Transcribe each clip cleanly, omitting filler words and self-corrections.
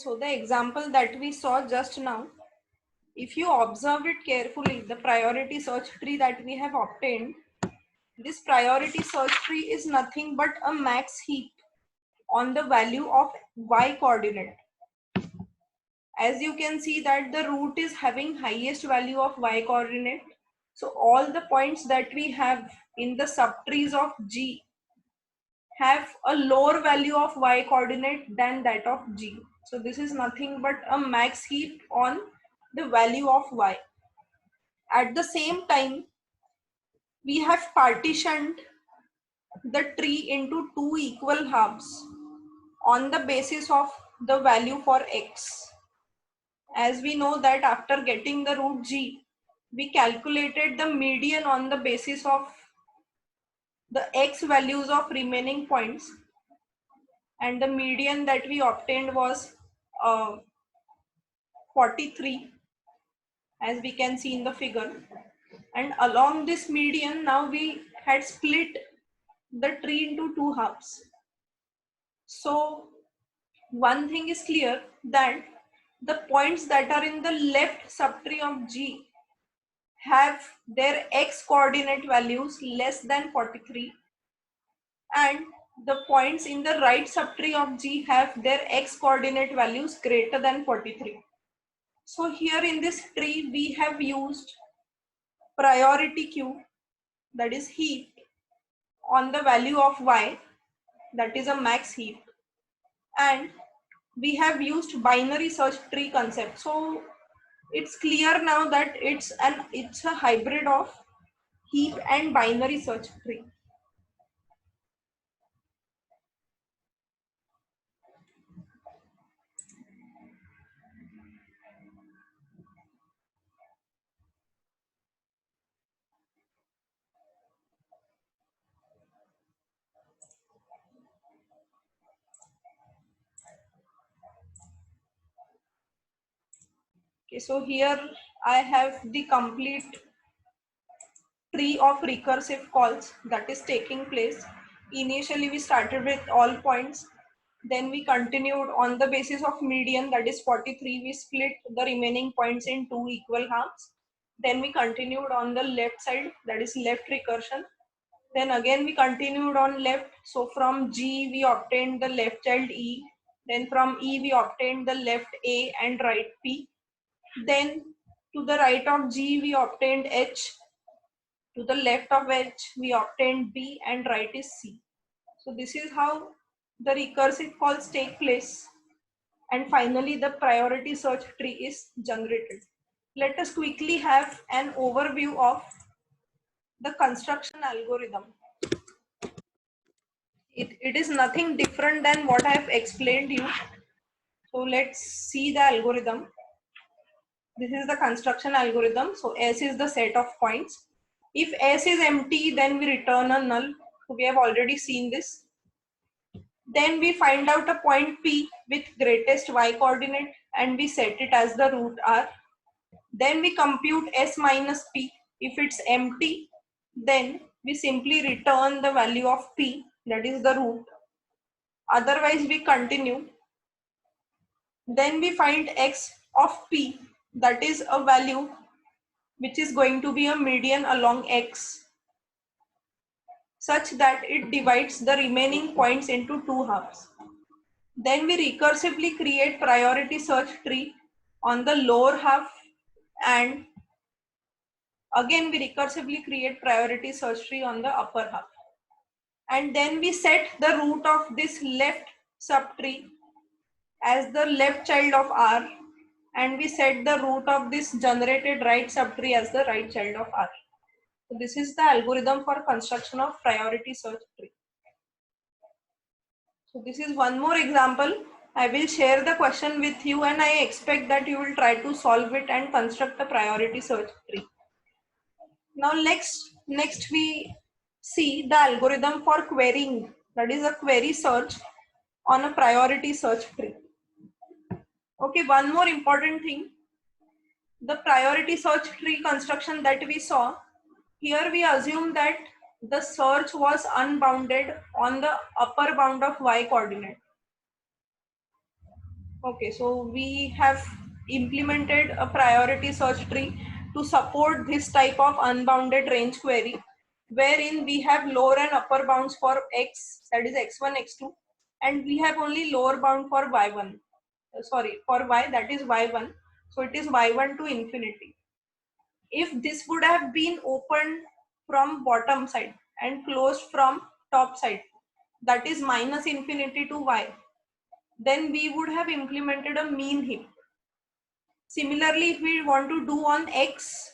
So the example that we saw just now, if you observe it carefully, the priority search tree that we have obtained, this priority search tree is nothing but a max heap on the value of y coordinate. As you can see that the root is having highest value of y coordinate. So all the points that we have in the subtrees of G have a lower value of y coordinate than that of G. So this is nothing but a max heap on the value of y. At the same time, we have partitioned the tree into two equal halves on the basis of the value for x. As we know that after getting the root G, we calculated the median on the basis of the x values of remaining points, and the median that we obtained was 43, as we can see in the figure. And along this median, now we had split the tree into two halves. So one thing is clear, that the points that are in the left subtree of G have their x coordinate values less than 43, and the points in the right subtree of G have their x coordinate values greater than 43. So here in this tree we have used priority queue, that is heap, on the value of y, that is a max heap, and we have used binary search tree concept. So it's clear now that it's a hybrid of heap and binary search tree. Okay, so here I have the complete tree of recursive calls that is taking place. Initially we started with all points, then we continued on the basis of median, that is 43. We split the remaining points in two equal halves. Then we continued on the left side, that is left recursion. Then again we continued on left. So from G we obtained the left child E. Then from E we obtained the left A and right P. Then to the right of G we obtained H. To the left of H we obtained B, and right is C. So this is how the recursive calls take place, and finally the priority search tree is generated. Let us quickly have an overview of the construction algorithm. It is nothing different than what I have explained you. So let's see the algorithm. This is the construction algorithm. So S is the set of points. If S is empty, then we return a null. So we have already seen this. Then we find out a point P with greatest y coordinate and we set it as the root R. Then we compute S minus P. If it's empty, then we simply return the value of P, that is the root. Otherwise we continue. Then we find X of P, that is a value which is going to be a median along X, such that it divides the remaining points into two halves. Then we recursively create priority search tree on the lower half, and again we recursively create priority search tree on the upper half. And then we set the root of this left subtree as the left child of R, and we set the root of this generated right subtree as the right child of R. So this is the algorithm for construction of priority search tree. So this is one more example. I will share the question with you and I expect that you will try to solve it and construct a priority search tree. Now next we see the algorithm for querying, that is a query search on a priority search tree. Okay, one more important thing. The priority search tree construction that we saw, here we assume that the search was unbounded on the upper bound of y coordinate. Okay, so we have implemented a priority search tree to support this type of unbounded range query, wherein we have lower and upper bounds for x, that is x1, x2, and we have only lower bound for y1. Sorry, for y, that is y1. So it is y1 to infinity. If this would have been opened from bottom side and closed from top side, that is minus infinity to y, then we would have implemented a mean heap. Similarly, if we want to do on x,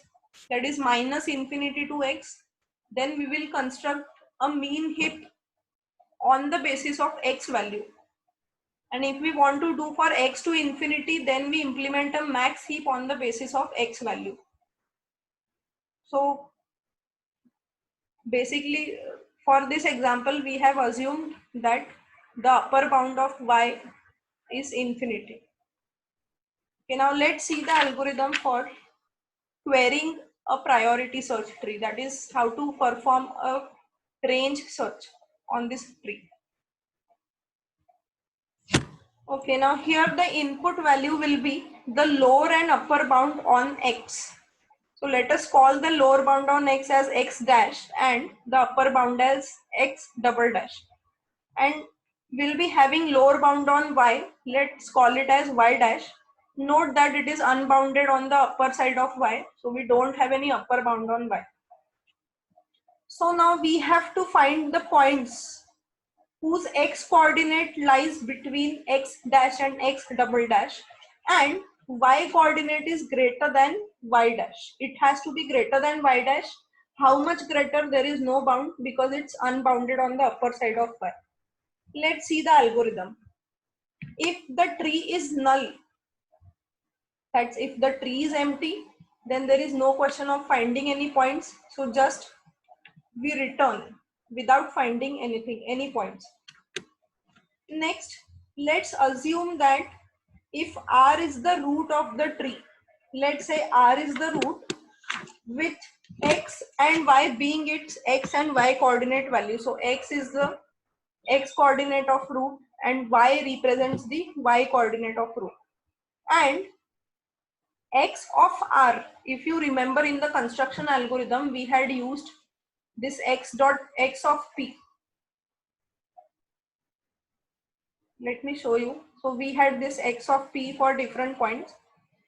that is minus infinity to x, then we will construct a mean heap on the basis of x value. And if we want to do for x to infinity, then we implement a max heap on the basis of x value. So basically, for this example, we have assumed that the upper bound of y is infinity. Okay, now let's see the algorithm for querying a priority search tree. That is how to perform a range search on this tree. Okay, now here the input value will be the lower and upper bound on x. So let us call the lower bound on x as x dash and the upper bound as x double dash. And we'll be having lower bound on y. Let's call it as y dash. Note that it is unbounded on the upper side of y. So we don't have any upper bound on y. So now we have to find the points whose x coordinate lies between x dash and x double dash, and y coordinate is greater than y dash. It has to be greater than y dash. How much greater? There is no bound because it's unbounded on the upper side of y. Let's see the algorithm. If the tree is null, that's if the tree is empty, then there is no question of finding any points. So just we return without finding anything, any points. Next, let's assume that if R is the root of the tree, let's say R is the root with X and Y being its X and Y coordinate value. So X is the X coordinate of root and Y represents the Y coordinate of root. And X of R, if you remember in the construction algorithm, we had used this X dot X of P. Let me show you. So we had this X of P for different points.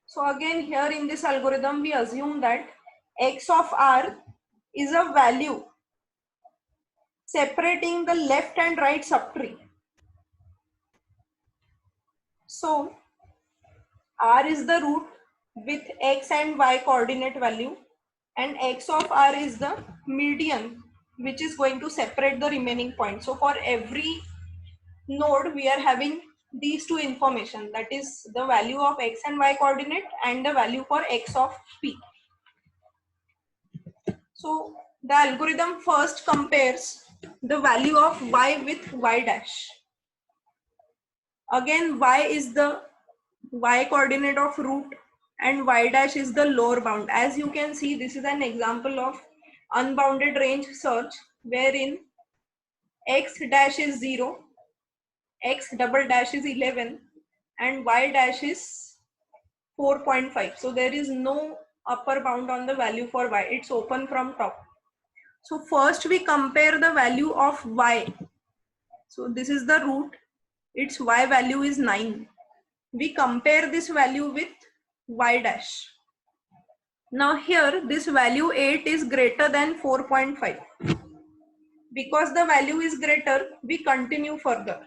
So again here in this algorithm, we assume that X of R is a value separating the left and right subtree. So R is the root with X and Y coordinate value, and X of R is the median which is going to separate the remaining points. So for every node we are having these two information, that is the value of X and Y coordinate and the value for X of P. So the algorithm first compares the value of y with y dash. Again, y is the y coordinate of root and y dash is the lower bound. As you can see, this is an example of unbounded range search wherein x dash is 0, x double dash is 11 and y dash is 4.5. So there is no upper bound on the value for y. It's open from top. So first we compare the value of y. So this is the root, its y value is 9. We compare this value with y dash. Now here this value 8 is greater than 4.5. Because the value is greater, we continue further.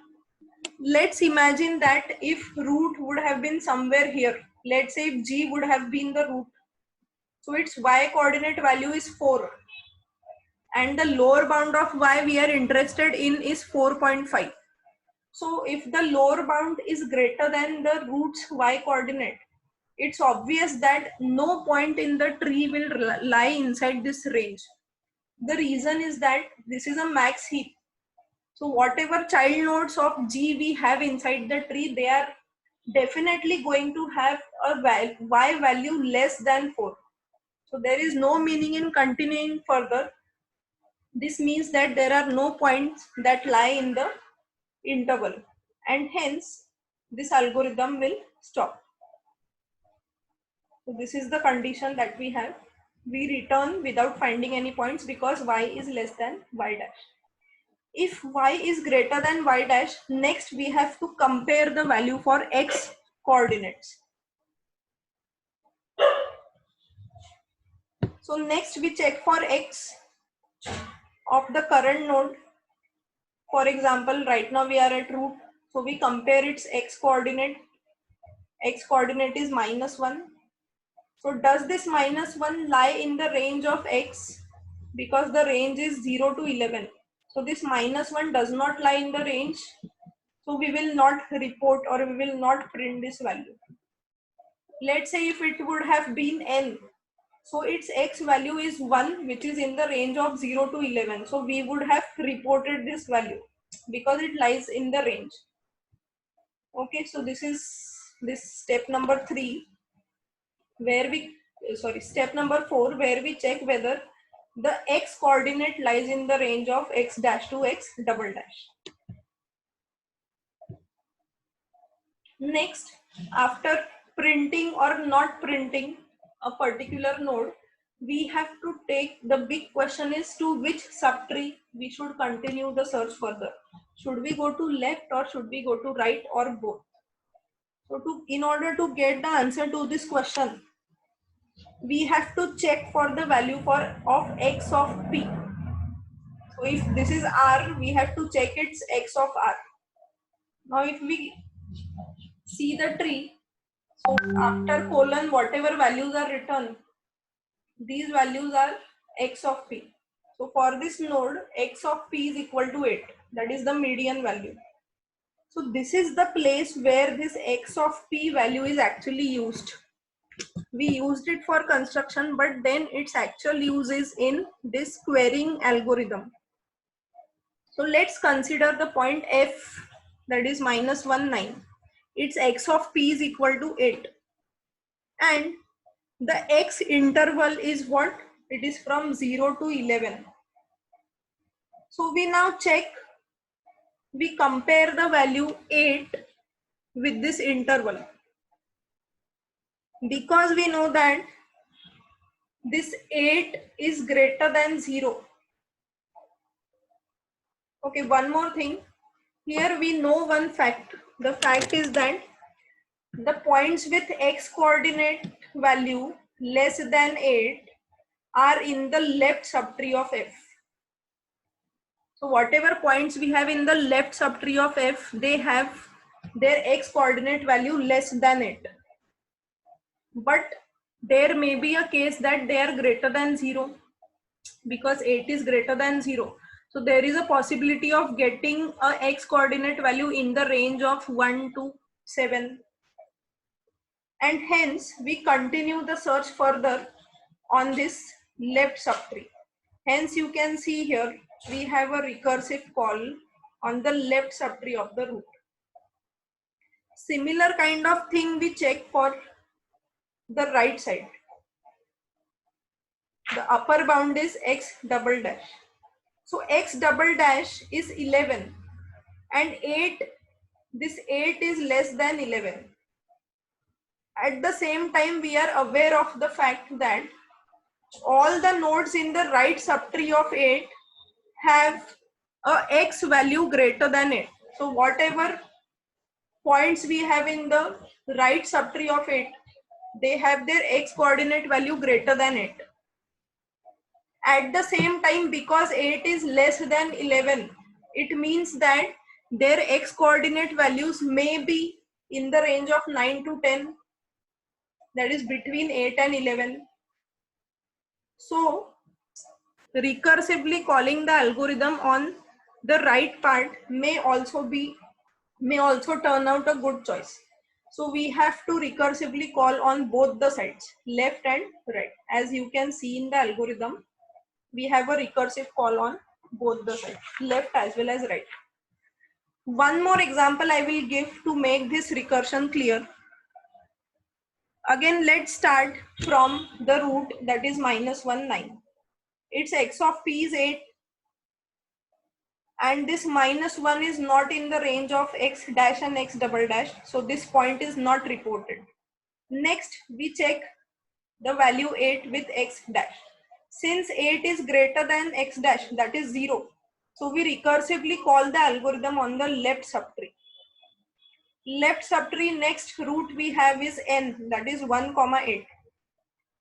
Let's imagine that if root would have been somewhere here, let's say if g would have been the root, so its y coordinate value is 4. And the lower bound of y we are interested in is 4.5. So if the lower bound is greater than the root's y coordinate, it's obvious that no point in the tree will lie inside this range. The reason is that this is a max heap. So whatever child nodes of G we have inside the tree, they are definitely going to have a y value less than 4. So there is no meaning in continuing further. This means that there are no points that lie in the interval, and hence this algorithm will stop. So this is the condition that we have. We return without finding any points because y is less than y dash. If y is greater than y dash, next we have to compare the value for x coordinates. So next we check for x of the current node. For example, right now we are at root. So we compare its x coordinate. X coordinate is -1. So does this -1 lie in the range of x? Because the range is 0 to 11. So this -1 does not lie in the range. So we will not report or we will not print this value. Let's say if it would have been n. So its x value is 1, which is in the range of 0 to 11. So we would have reported this value because it lies in the range. Okay, so this is this step number 3 where we, step number 4 where we check whether the x coordinate lies in the range of x dash to x double dash. Next, after printing or not printing a particular node, we have to take, the big question is to which subtree we should continue the search further. Should we go to left or should we go to right or both? So in order to get the answer to this question, we have to check for the value of x of p. So if this is r, we have to check its x of r. Now if we see the tree, so after colon, whatever values are written, these values are x of p. So for this node, x of p is equal to 8. That is the median value. So this is the place where this x of p value is actually used. We used it for construction, but then its actual use is in this squaring algorithm. So let's consider the point f, that is -1, 9. Its x of p is equal to 8. And the x interval is what? It is from 0 to 11. So we now check, we compare the value 8 with this interval. Because we know that this 8 is greater than 0. Okay, one more thing. Here we know one fact. The fact is that the points with x coordinate value less than 8 are in the left subtree of f. So whatever points we have in the left subtree of f, they have their x coordinate value less than 8. But there may be a case that they are greater than 0 because 8 is greater than 0. So there is a possibility of getting a x coordinate value in the range of 1 to 7. And hence we continue the search further on this left subtree. Hence you can see here we have a recursive call on the left subtree of the root. Similar kind of thing we check for the right side. The upper bound is x double dash. So x double dash is 11 and 8, this 8 is less than 11. At the same time, we are aware of the fact that all the nodes in the right subtree of 8 have a x value greater than 8. So whatever points we have in the right subtree of 8, they have their x coordinate value greater than 8. At the same time, because 8 is less than 11, it means that their x coordinate values may be in the range of 9 to 10, that is between 8 and 11. So recursively calling the algorithm on the right part may also turn out a good choice. So we have to recursively call on both the sides, left and right. As you can see in the algorithm, we have a recursive call on both the sides, left as well as right. One more example I will give to make this recursion clear. Again, let's start from the root, that is -1, 9. Its x of p is 8 and this -1 is not in the range of x dash and x double dash, so this point is not reported. Next, we check the value 8 with x dash. Since 8 is greater than x dash, that is 0, so we recursively call the algorithm on the left subtree. Left subtree, next root we have is n, that is 1 comma 8.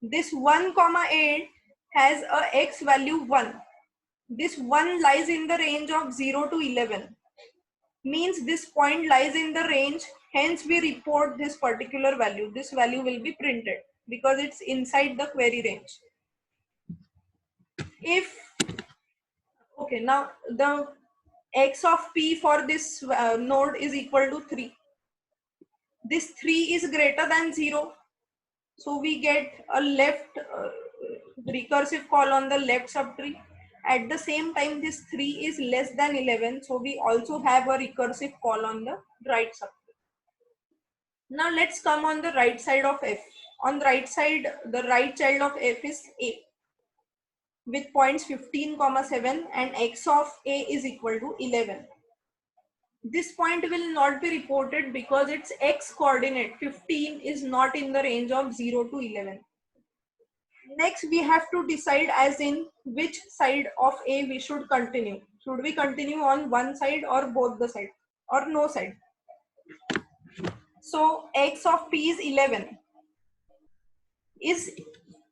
This 1 comma 8 has a x value 1. This 1 lies in the range of 0 to 11. Means this point lies in the range, hence we report this particular value. This value will be printed because it's inside the query range. If, okay, now the x of p for this node is equal to 3. This 3 is greater than 0. So we get a left recursive call on the left subtree. At the same time, this 3 is less than 11. So we also have a recursive call on the right subtree. Now let's come on the right side of f. On the right side, the right child of f is a with points 15, 7 and x of a is equal to 11. This point will not be reported because its x coordinate 15 is not in the range of 0 to 11. Next, we have to decide as in which side of a we should continue. Should we continue on one side or both the side or no side? So x of p is 11. Is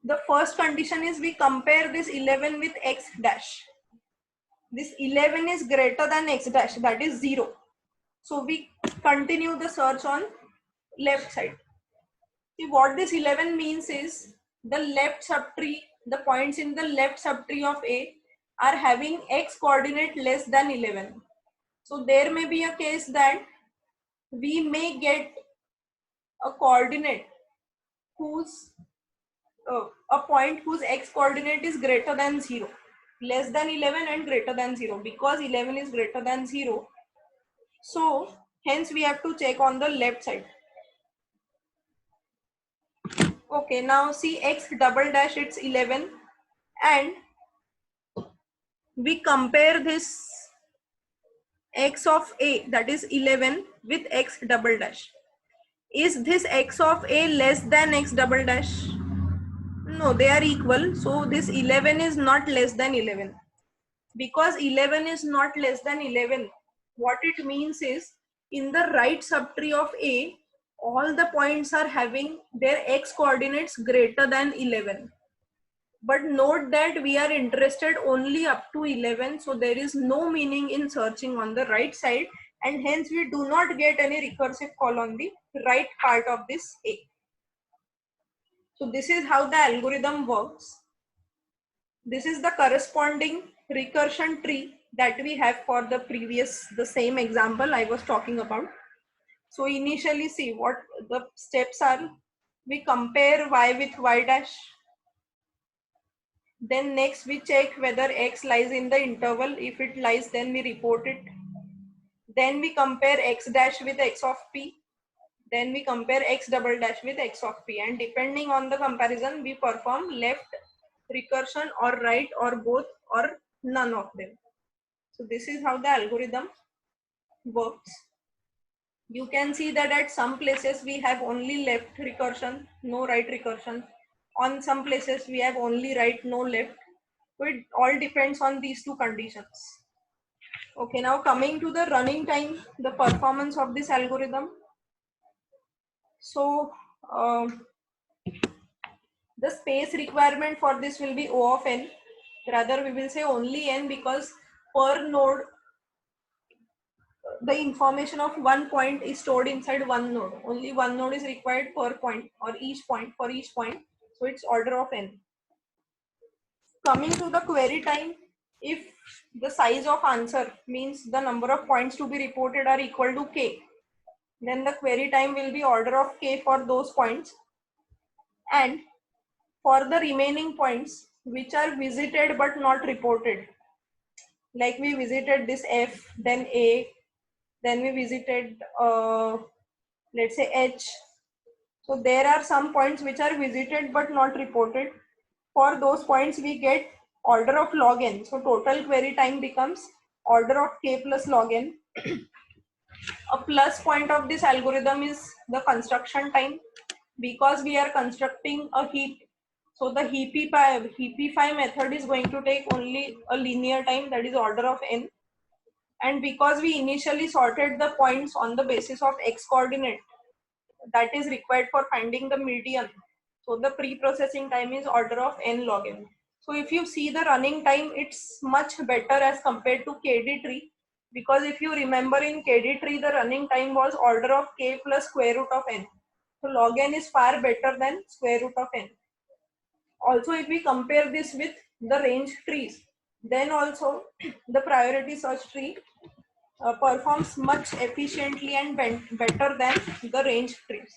the first condition is we compare this 11 with x dash. This 11 is greater than x dash, that is 0. So we continue the search on left side. See, what this 11 means is the left subtree, the points in the left subtree of A are having x coordinate less than 11. So there may be a case that we may get a coordinate whose a point whose x coordinate is greater than 0, less than 11 and greater than 0, because 11 is greater than 0. So hence we have to check on the left side. Okay, now see x double dash, it's 11, and we compare this x of a, that is 11, with x double dash. Is this x of a less than x double dash? No, they are equal. So this 11 is not less than 11. Because 11 is not less than 11, what it means is in the right subtree of a, all the points are having their x coordinates greater than 11. But note that we are interested only up to 11, so there is no meaning in searching on the right side, and hence we do not get any recursive call on the right part of this A. So this is how the algorithm works. This is the corresponding recursion tree that we have for the same example I was talking about. So initially, see what the steps are. We compare y with y dash. Then next we check whether x lies in the interval. If it lies, then we report it. Then we compare x dash with x of p. Then we compare x double dash with x of p. And depending on the comparison, we perform left recursion or right or both or none of them. So this is how the algorithm works. You can see that at some places we have only left recursion, no right recursion. On some places we have only right, no left. So it all depends on these two conditions. Okay, now coming to the running time, the performance of this algorithm. So the space requirement for this will be O of n. Rather, we will say only n, because per node the information of one point is stored inside one node. Only one node is required per point, or each point for each point. So it's order of n. Coming to the query time, if the size of answer means the number of points to be reported are equal to k, then the query time will be order of k for those points. And for the remaining points which are visited but not reported, like we visited this f, then a, then we visited let's say h. So there are some points which are visited but not reported. For those points we get order of log n. So total query time becomes order of k plus log n. A plus point of this algorithm is the construction time, because we are constructing a heap. So the heapify method is going to take only a linear time, that is order of n. And because we initially sorted the points on the basis of x coordinate, that is required for finding the median. So the pre-processing time is order of n log n. So if you see the running time, it's much better as compared to KD tree, because if you remember in KD tree, the running time was order of k plus square root of n. So log n is far better than square root of n. Also, if we compare this with the range trees, then also the priority search tree performs much efficiently and better than the range trees.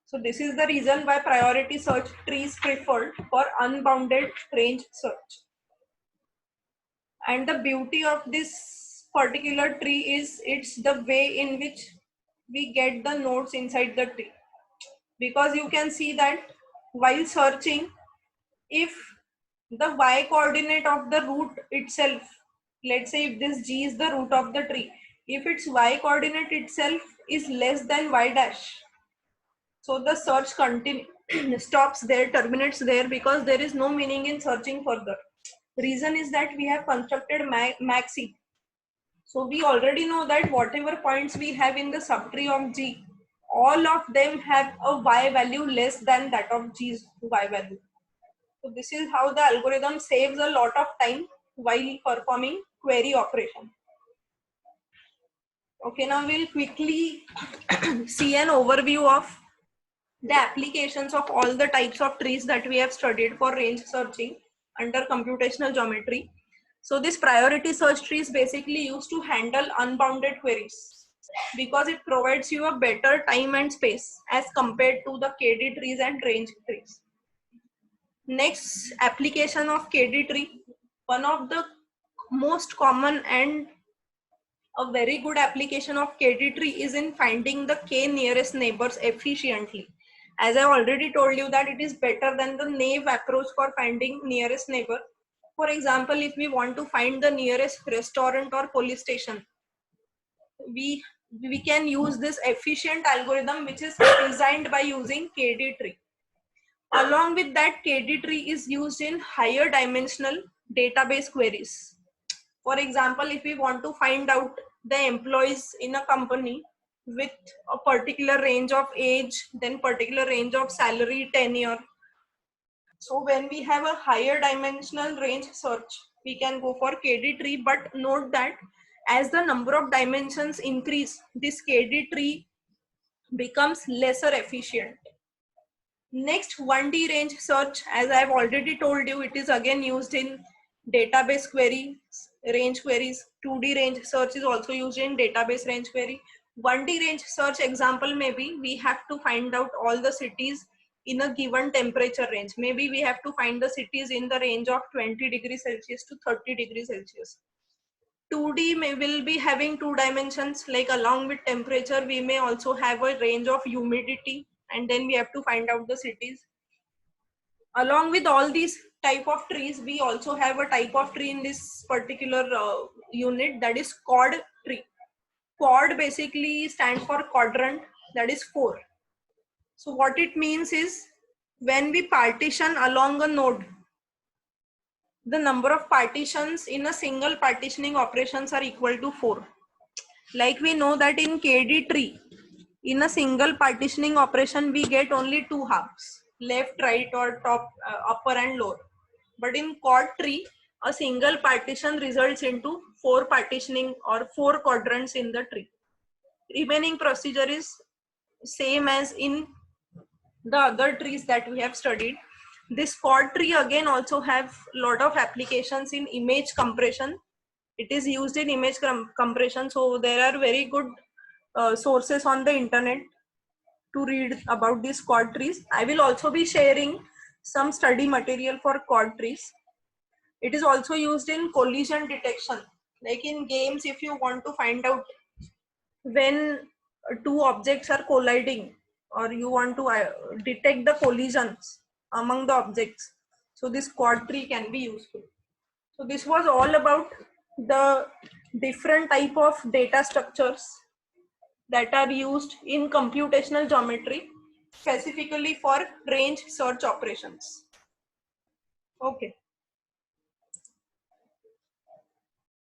So this is the reason why priority search tree is preferred for unbounded range search. And the beauty of this particular tree is it's the way in which we get the nodes inside the tree. Because you can see that while searching, if the y coordinate of the root itself, let's say if this g is the root of the tree, if its y coordinate itself is less than y dash, so the search stops there, terminates there, because there is no meaning in searching further. Reason is that we have constructed max heap. So we already know that whatever points we have in the subtree of G, all of them have a y value less than that of G's y value. So this is how the algorithm saves a lot of time while performing query operation. Okay, now we'll quickly see an overview of the applications of all the types of trees that we have studied for range searching under computational geometry. So this priority search tree is basically used to handle unbounded queries, because it provides you a better time and space as compared to the KD trees and range trees. Next application of KD tree, one of the most common and a very good application of KD tree is in finding the k nearest neighbors efficiently. As I already told you that it is better than the naive approach for finding nearest neighbor. For example, if we want to find the nearest restaurant or police station, we can use this efficient algorithm which is designed by using KD tree. Along with that, KD tree is used in higher dimensional database queries. For example, if we want to find out the employees in a company with a particular range of age, then particular range of salary, tenure. So when we have a higher dimensional range search, we can go for KD tree, but note that as the number of dimensions increase, this KD tree becomes lesser efficient. Next, 1D range search, as I have already told you, it is again used in database queries, range queries. 2D range search is also used in database range query. 1D range search example, maybe we have to find out all the cities in a given temperature range. Maybe we have to find the cities in the range of 20 degrees Celsius to 30 degrees Celsius. 2D will be having two dimensions, like along with temperature, we may also have a range of humidity, and then we have to find out the cities. Along with all these type of trees, we also have a type of tree in this particular unit, that is chord tree. Chord basically stands for quadrant, that is 4. So what it means is, when we partition along a node, the number of partitions in a single partitioning operations are equal to 4. Like we know that in KD tree, in a single partitioning operation, we get only 2 halves, left, right, or top, upper and lower. But in chord tree, a single partition results into 4 partitioning or 4 quadrants in the tree. Remaining procedure is same as in the other trees that we have studied. This chord tree again also have lot of applications in image compression. It is used in image compression, so there are very good sources on the internet to read about these chord trees. I will also be sharing some study material for chord trees. It is also used in collision detection. Like in games, if you want to find out when two objects are colliding, or you want to detect the collisions among the objects, so this chord tree can be useful. So this was all about the different type of data structures that are used in computational geometry, specifically for range search operations. Okay.